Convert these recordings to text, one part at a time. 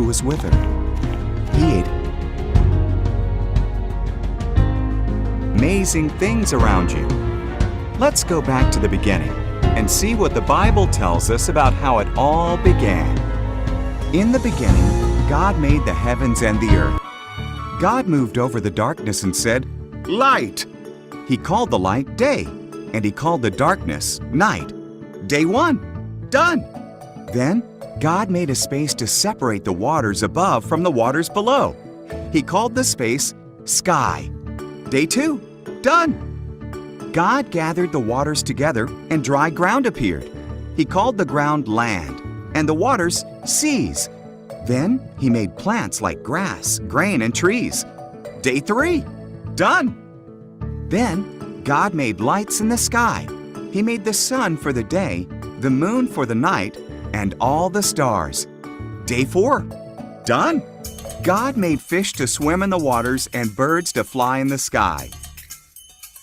who was with her. He ate amazing things around you. Let's go back to the beginning and see what the Bible tells us about how it all began. In the beginning, God made the heavens and the earth. God moved over the darkness and said, "Light!" He called the light day, and he called the darkness night. Day one, done. Then God made a space to separate the waters above from the waters below. He called the space sky. Day two, done. God gathered the waters together and dry ground appeared. He called the ground land and the waters seas. Then he made plants like grass, grain, and trees. Day three, done. Then God made lights in the sky. He made the sun for the day, the moon for the night, and all the stars. Day four, done. God made fish to swim in the waters and birds to fly in the sky.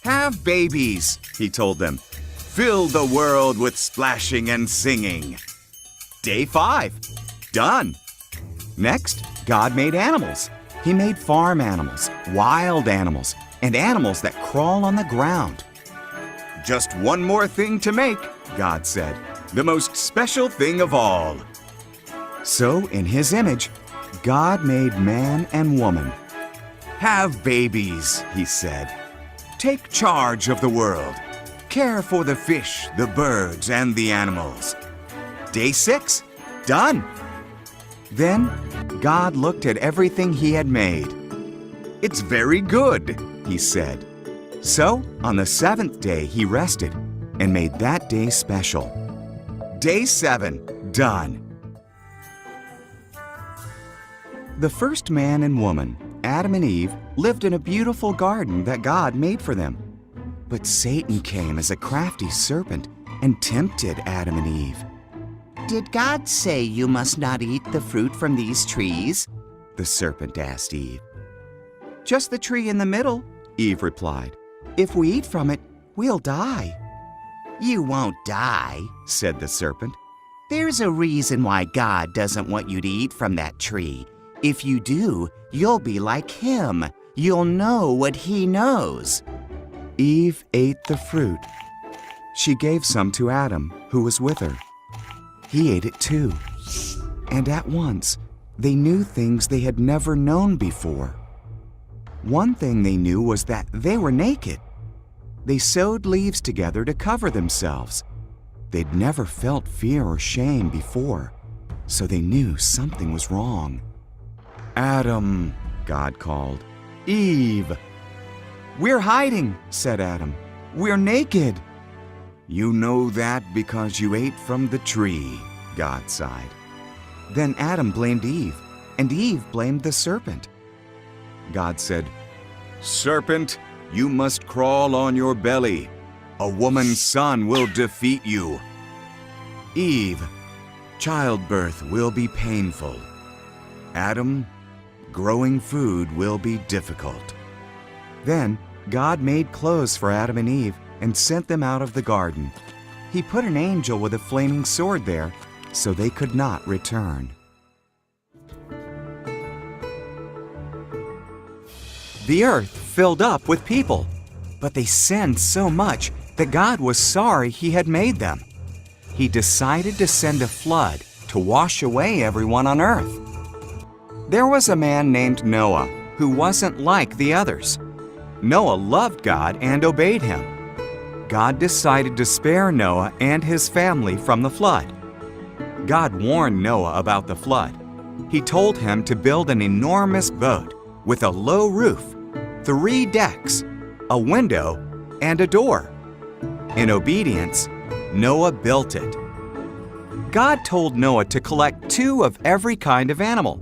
"Have babies," he told them. "Fill the world with splashing and singing." Day five, done. Next, God made animals. He made farm animals, wild animals, and animals that crawl on the ground. "Just one more thing to make," God said, "the most special thing of all." So, in His image, God made man and woman. "Have babies," He said. "Take charge of the world. Care for the fish, the birds, and the animals." Day six, done. Then God looked at everything He had made. "It's very good," He said. So, on the seventh day, He rested and made that day special. Day seven, done. The first man and woman, Adam and Eve, lived in a beautiful garden that God made for them. But Satan came as a crafty serpent and tempted Adam and Eve. "Did God say you must not eat the fruit from these trees?" The serpent asked Eve. "Just the tree in the middle," Eve replied. "If we eat from it, we'll die." "You won't die," said the serpent. "There's a reason why God doesn't want you to eat from that tree. If you do, you'll be like Him. You'll know what He knows." Eve ate the fruit. She gave some to Adam, who was with her. He ate it too. And at once, they knew things they had never known before. One thing they knew was that they were naked. They sewed leaves together to cover themselves. They'd never felt fear or shame before, so they knew something was wrong. "Adam," God called. "Eve." "We're hiding," said Adam. "We're naked." "You know that because you ate from the tree," God sighed. Then Adam blamed Eve, and Eve blamed the serpent. God said, "Serpent, you must crawl on your belly. A woman's son will defeat you." "Eve, childbirth will be painful. Adam, growing food will be difficult." Then God made clothes for Adam and Eve and sent them out of the garden. He put an angel with a flaming sword there so they could not return. The earth filled up with people, but they sinned so much that God was sorry He had made them. He decided to send a flood to wash away everyone on earth. There was a man named Noah who wasn't like the others. Noah loved God and obeyed Him. God decided to spare Noah and his family from the flood. God warned Noah about the flood. He told him to build an enormous boat with a low roof, 3 decks, a window, and a door. In obedience, Noah built it. God told Noah to collect 2 of every kind of animal,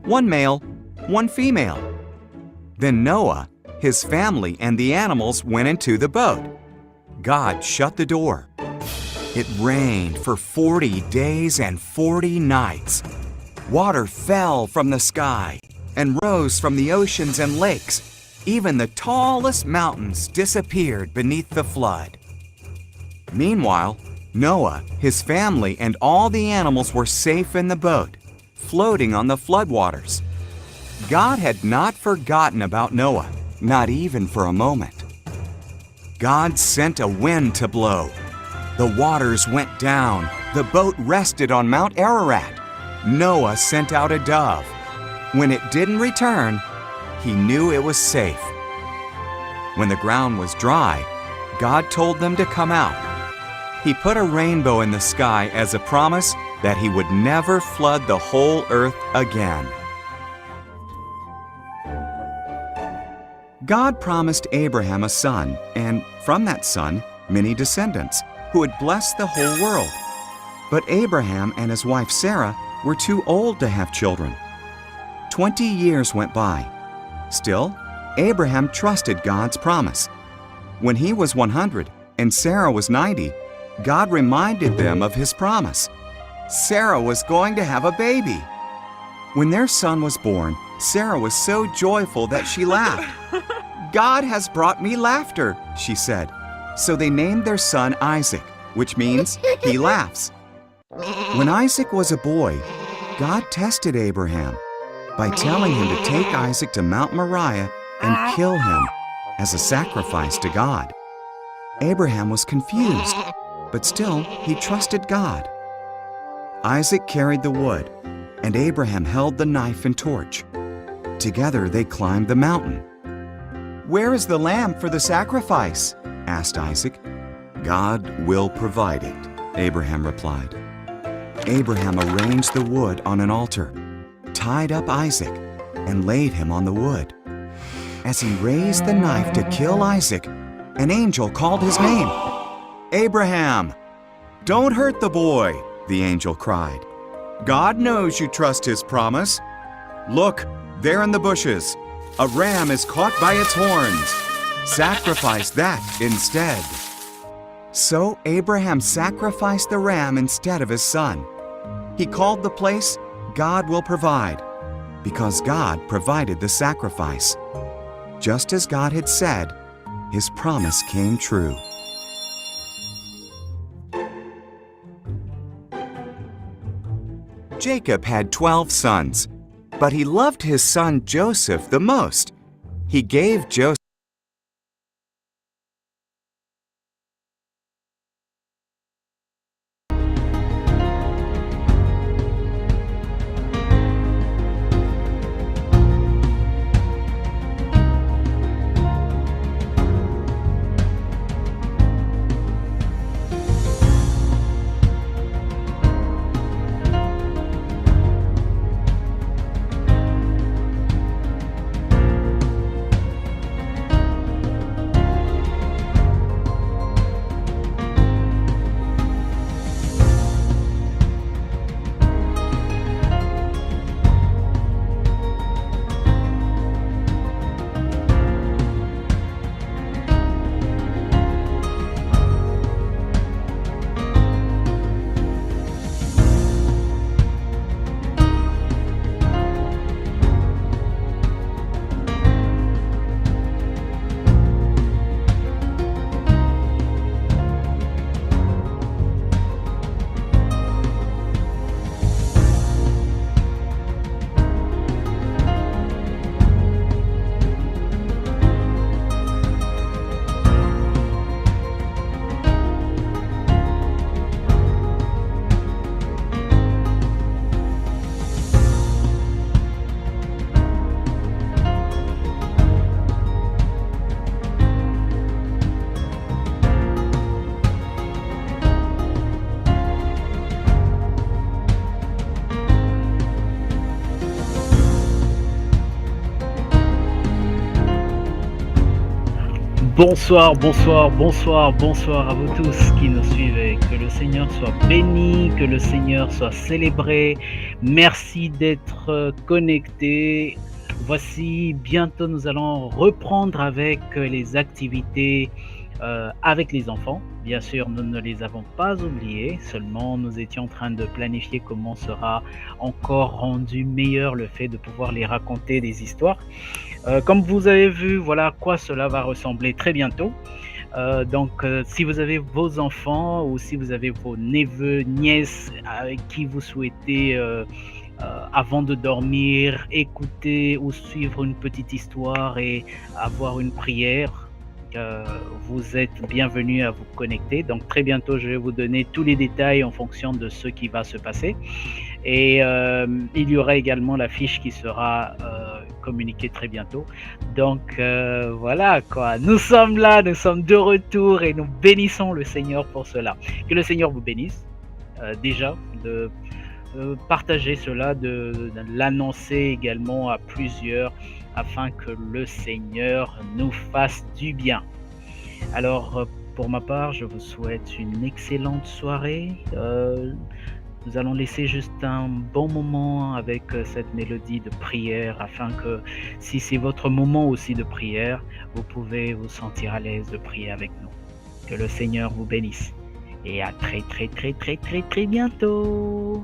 1 male, 1 female. Then Noah, his family, and the animals went into the boat. God shut the door. It rained for 40 days and 40 nights. Water fell from the sky and rose from the oceans and lakes. Even the tallest mountains disappeared beneath the flood. Meanwhile, Noah, his family, and all the animals were safe in the boat, floating on the floodwaters. God had not forgotten about Noah, not even for a moment. God sent a wind to blow. The waters went down. The boat rested on Mount Ararat. Noah sent out a dove. When it didn't return, he knew it was safe. When the ground was dry, God told them to come out. He put a rainbow in the sky as a promise that he would never flood the whole earth again. God promised Abraham a son, and from that son, many descendants, who would bless the whole world. But Abraham and his wife Sarah were too old to have children. 20 years went by. Still, Abraham trusted God's promise. When he was 100 and Sarah was 90, God reminded them of his promise. Sarah was going to have a baby. When their son was born, Sarah was so joyful that she laughed. "God has brought me laughter," she said. So they named their son Isaac, which means he laughs. When Isaac was a boy, God tested Abraham by telling him to take Isaac to Mount Moriah and kill him as a sacrifice to God. Abraham was confused, but still he trusted God. Isaac carried the wood, and Abraham held the knife and torch. Together they climbed the mountain. "Where is the lamb for the sacrifice?" asked Isaac. "God will provide it," Abraham replied. Abraham arranged the wood on an altar, tied up Isaac, and laid him on the wood. As he raised the knife to kill Isaac, an angel called his name. "Abraham!" "Don't hurt the boy," the angel cried. "God knows you trust his promise. Look, there in the bushes, a ram is caught by its horns. Sacrifice that instead." So Abraham sacrificed the ram instead of his son. He called the place "God will provide," because God provided the sacrifice. Just as God had said, his promise came true. Jacob had 12 sons, but he loved his son Joseph the most. He gave Joseph Bonsoir, bonsoir, bonsoir, bonsoir à vous tous qui nous suivez. Que le Seigneur soit béni, que le Seigneur soit célébré. Merci d'être connectés. Voici, bientôt nous allons reprendre avec les activités avec les enfants. Bien sûr, nous ne les avons pas oubliés, seulement nous étions en train de planifier comment sera encore rendu meilleur le fait de pouvoir les raconter des histoires. Comme vous avez vu, voilà à quoi cela va ressembler très bientôt. Si vous avez vos enfants ou si vous avez vos neveux, nièces avec qui vous souhaitez avant de dormir, écouter ou suivre une petite histoire et avoir une prière, euh, vous êtes bienvenus à vous connecter. Donc très bientôt, je vais vous donner tous les détails en fonction de ce qui va se passer. Et il y aura également la fiche qui sera communiquée très bientôt. Donc voilà quoi, nous sommes là, nous sommes de retour et nous bénissons le Seigneur pour cela. Que le Seigneur vous bénisse déjà de partager cela, de l'annoncer également à plusieurs afin que le Seigneur nous fasse du bien. Alors pour ma part, je vous souhaite une excellente soirée. Nous allons laisser juste un bon moment avec cette mélodie de prière afin que si c'est votre moment aussi de prière, vous pouvez vous sentir à l'aise de prier avec nous. Que le Seigneur vous bénisse et à très très très très très très bientôt.